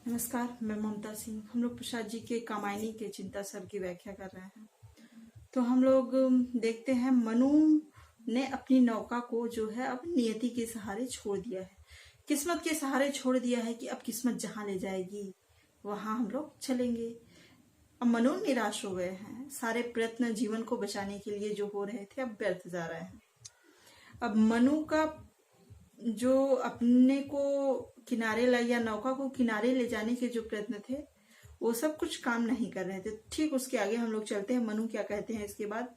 नमस्कार, मैं ममता सिंह। हम लोग प्रसाद जी के कामायनी के चिंता सर की व्याख्या कर रहे हैं। तो हम लोग देखते हैं मनु ने अपनी नौका को जो है अब नियति के सहारे छोड़ दिया है, किस्मत के सहारे छोड़ दिया है कि अब किस्मत जहां ले जाएगी वहां हम लोग चलेंगे। अब मनु निराश हो गए हैं। सारे प्रयत्न जीवन को बचाने के लिए जो हो रहे थे अब व्यर्थ जा रहे हैं। अब मनु का जो अपने को किनारे ला या नौका को किनारे ले जाने के जो प्रयत्न थे वो सब कुछ काम नहीं कर रहे थे। ठीक उसके आगे हम लोग चलते हैं। मनु क्या कहते हैं इसके बाद।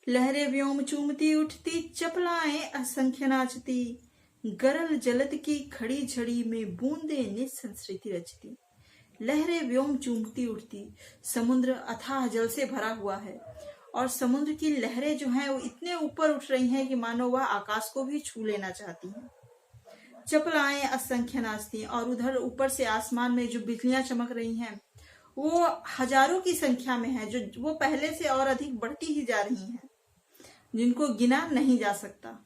लहरें व्योम चूमती उठती, चपलाएं असंख्य नाचती, गरल जलद की खड़ी झड़ी में बूंदे निसंस्कृति रचती। लहरें व्योम चूमती उठती, समुद्र अथाह जल से भरा हुआ है और समुद्र की लहरें जो हैं वो इतने ऊपर उठ रही हैं कि मानो वह आकाश को भी छू लेना चाहती हैं। चपलाएं असंख्य नाचती और उधर ऊपर से आसमान में जो बिजलियां चमक रही हैं वो हजारों की संख्या में है, जो वो पहले से और अधिक बढ़ती ही जा रही हैं, जिनको गिना नहीं जा सकता।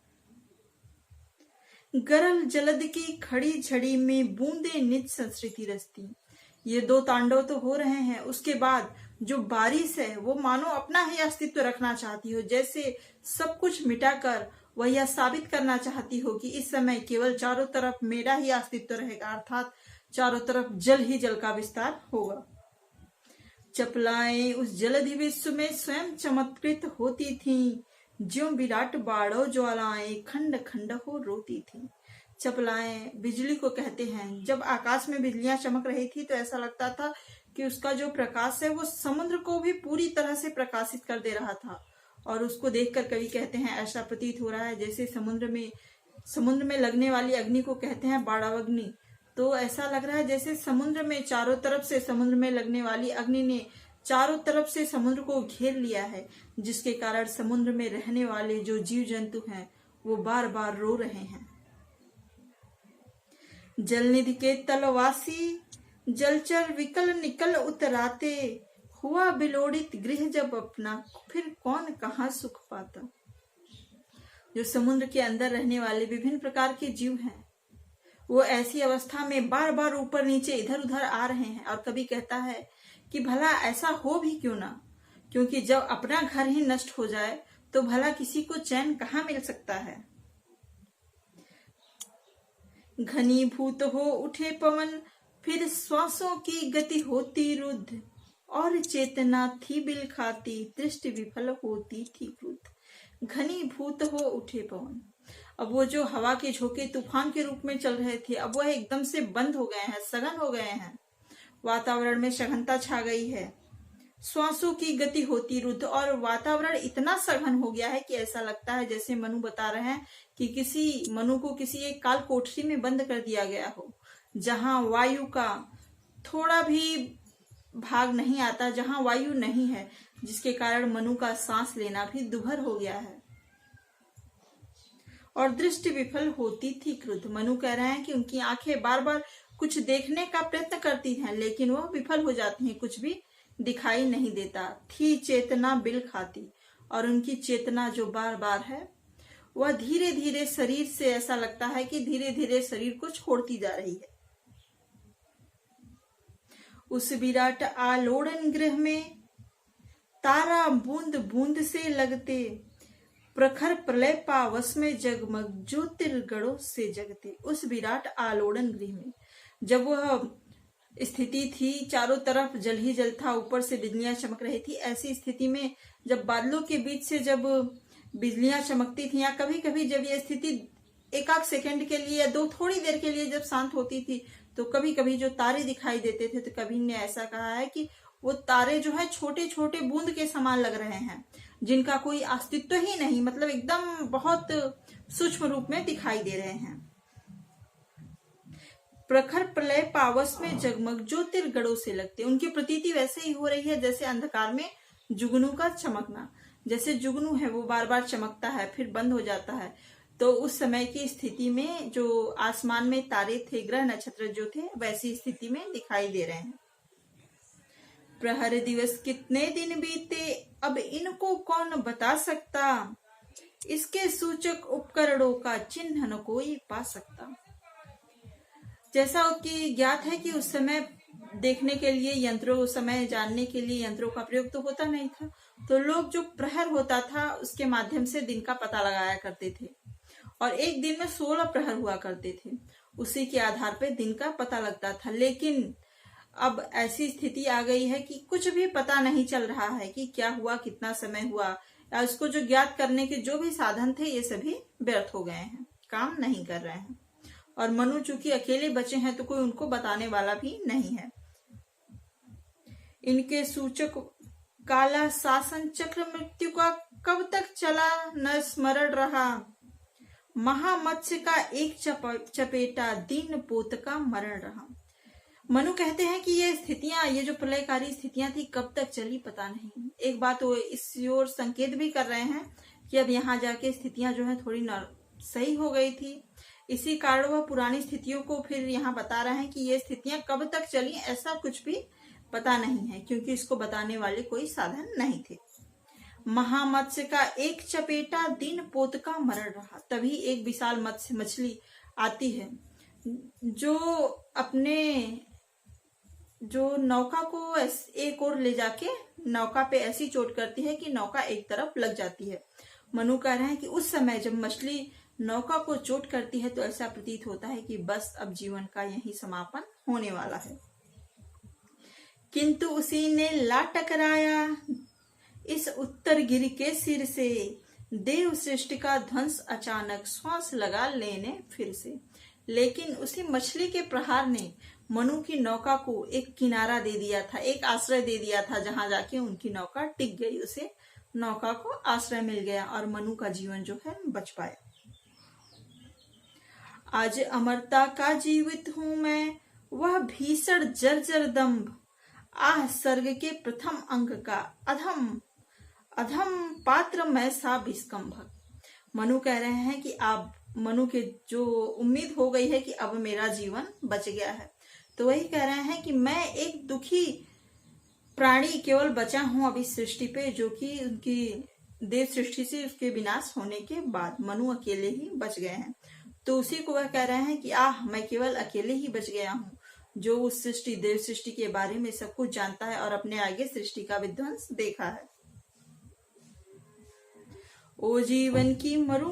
गरल जलद की खड़ी झड़ी में बूंदे निज संस्कृति रचती। ये दो तांडव तो हो रहे हैं, उसके बाद जो बारिश है वो मानो अपना ही अस्तित्व रखना चाहती हो, जैसे सब कुछ मिटाकर वह यह साबित करना चाहती हो कि इस समय केवल चारों तरफ मेरा ही अस्तित्व रहेगा, अर्थात चारों तरफ जल ही जल का विस्तार होगा। चपलाएं उस जलधि विश्व में स्वयं चमत्कृत होती थीं, ज्यों विराट बाड़ो ज्वालाएं खंड खंड हो रोती थी। चपलाएं बिजली को कहते हैं। जब आकाश में बिजलियां चमक रही थी तो ऐसा लगता था कि उसका जो प्रकाश है वो समुद्र को भी पूरी तरह से प्रकाशित कर दे रहा था। और उसको देखकर कवि कहते हैं ऐसा प्रतीत हो रहा है जैसे समुद्र में लगने वाली अग्नि को कहते हैं बाड़ावग्नि। तो ऐसा लग रहा है जैसे समुद्र में चारों तरफ से समुद्र में लगने वाली अग्नि ने चारों तरफ से समुद्र को घेर लिया है, जिसके कारण समुद्र में रहने वाले जो जीव जंतु हैं वो बार बार रो रहे हैं। जलनिधि के तलवासी जलचर विकल निकल उतराते, हुआ बिलोड़ित गृह जब अपना, फिर कौन कहाँ सुख पाता। जो समुद्र के अंदर रहने वाले विभिन्न प्रकार के जीव हैं वो ऐसी अवस्था में बार बार ऊपर नीचे इधर उधर आ रहे हैं। और कभी कहता है कि भला ऐसा हो भी क्यों ना, क्योंकि जब अपना घर ही नष्ट हो जाए तो भला किसी को चैन कहाँ मिल सकता है। घनीभूत हो उठे पवन, फिर श्वासों की गति होती रुद्ध, और चेतना थी बिल खाती, दृष्टि विफल होती थी क्रुद्ध। घनीभूत हो उठे पवन, अब वो जो हवा के झोंके तूफान के रूप में चल रहे थे अब वह एकदम से बंद हो गए हैं, सघन हो गए हैं। वातावरण में सघनता छा गई है। श्वासों की गति होती रुद्ध, और वातावरण इतना सघन हो गया है कि ऐसा लगता है जैसे मनु बता रहे हैं कि मनु को किसी एक काल कोठरी में बंद कर दिया गया हो, जहां वायु का थोड़ा भी भाग नहीं आता, जहां वायु नहीं है, जिसके कारण मनु का सांस लेना भी दुभर हो गया है। और दृष्टि विफल होती थी क्रुद्ध। मनु कह रहे हैं कि उनकी आंखें बार बार कुछ देखने का प्रयत्न करती हैं लेकिन वह विफल हो जाती हैं, कुछ भी दिखाई नहीं देता। थी चेतना बिल खाती, और उनकी चेतना जो बार बार है वह धीरे धीरे शरीर से, ऐसा लगता है कि धीरे धीरे शरीर को छोड़ती जा रही है। उस विराट आलोड़न गृह में तारा बूंद बूंद से लगते, प्रखर प्रलय पावस में जगमग ज्योतिर्गणों से जगते। उस विराट आलोड़न गृह में जब वह स्थिति थी, चारों तरफ जल ही जल था, ऊपर से बिजलियां चमक रही थी। ऐसी स्थिति में जब बादलों के बीच से जब बिजलियां चमकती थी, या कभी कभी जब ये स्थिति एक आध सेकंड के लिए या दो थोड़ी देर के लिए जब शांत होती थी, तो कभी कभी जो तारे दिखाई देते थे, तो कवि ने ऐसा कहा है कि वो तारे जो है छोटे छोटे बूंद के समान लग रहे हैं, जिनका कोई अस्तित्व ही नहीं, मतलब एकदम बहुत सूक्ष्म रूप में दिखाई दे रहे हैं। प्रखर प्रलय पावस में जगमग ज्योतिर्गणों से लगते, उनकी प्रतीति वैसे ही हो रही है जैसे अंधकार में जुगनू का चमकना। जैसे जुगनू है वो बार बार चमकता है फिर बंद हो जाता है, तो उस समय की स्थिति में जो आसमान में तारे थे, ग्रह नक्षत्र जो थे, वैसी स्थिति में दिखाई दे रहे हैं। प्रहर दिवस कितने दिन बीते, अब इनको कौन बता सकता, इसके सूचक उपकरणों का चिन्ह न कोई पा सकता। जैसा कि ज्ञात है कि उस समय देखने के लिए यंत्रों, समय जानने के लिए यंत्रों का प्रयोग तो होता नहीं था, तो लोग जो प्रहर होता था उसके माध्यम से दिन का पता लगाया करते थे, और एक दिन में 16 प्रहर हुआ करते थे, उसी के आधार पर दिन का पता लगता था। लेकिन अब ऐसी स्थिति आ गई है कि कुछ भी पता नहीं चल रहा है कि क्या हुआ, कितना समय हुआ, या उसको जो ज्ञात करने के जो भी साधन थे ये सभी व्यर्थ हो गए हैं, काम नहीं कर रहे हैं। और मनु चूंकि अकेले बचे हैं तो कोई उनको बताने वाला भी नहीं है। इनके सूचक काला शासन चक्र मृत्यु का कब तक चला न स्मरण रहा, महामत्स्य का एक चपेटा दीन पोत का मरण रहा। मनु कहते हैं कि ये स्थितियां, ये जो प्रलयकारी स्थितियां थी कब तक चली पता नहीं। एक बात वो इस ओर संकेत भी कर रहे हैं कि अब यहाँ जाके स्थितियां जो है थोड़ी सही हो गई थी, इसी कारण वह पुरानी स्थितियों को फिर यहाँ बता रहे हैं कि ये स्थितियां कब तक चली ऐसा कुछ भी पता नहीं है, क्योंकि इसको बताने वाले कोई साधन नहीं थे। महामत्स्य का एक चपेटा दीन पोत का मरण रहा। तभी एक विशाल मत्स्य मछली आती है जो अपने जो नौका को एक ओर ले जाके नौका पे ऐसी चोट करती है कि नौका एक तरफ लग जाती है। मनु कह रहे हैं कि उस समय जब मछली नौका को चोट करती है तो ऐसा प्रतीत होता है कि बस अब जीवन का यही समापन होने वाला है। किंतु उसी ने ला टकराया इस उत्तर गिर के सिर से, देव सृष्टि का ध्वंस अचानक श्वास लगा लेने फिर से। लेकिन उसी मछली के प्रहार ने मनु की नौका को एक किनारा दे दिया था, एक आश्रय दे दिया था, जहां जाके उनकी नौका टिक गई, उसे नौका को आश्रय मिल गया और मनु का जीवन जो है बच पाया। आज अमरता का जीवित हूं मैं, वह भीषण जर्जर दम्भ, आह स्वर्ग के प्रथम अंक का अधम अधम पात्र मैं सा विस्कंभक। मनु कह रहे हैं कि आप, मनु के जो उम्मीद हो गई है कि अब मेरा जीवन बच गया है, तो वही कह रहे हैं कि मैं एक दुखी प्राणी केवल बचा हूं अभी सृष्टि पे, जो कि उनकी देव सृष्टि से उसके विनाश होने के बाद मनु अकेले ही बच गए हैं। तो उसी को वह कह रहे हैं कि मैं केवल अकेले ही बच गया हूं, जो उस सृष्टि, देव सृष्टि के बारे में सब कुछ जानता है और अपने आगे सृष्टि का विध्वंस देखा है। ओ जीवन की मरु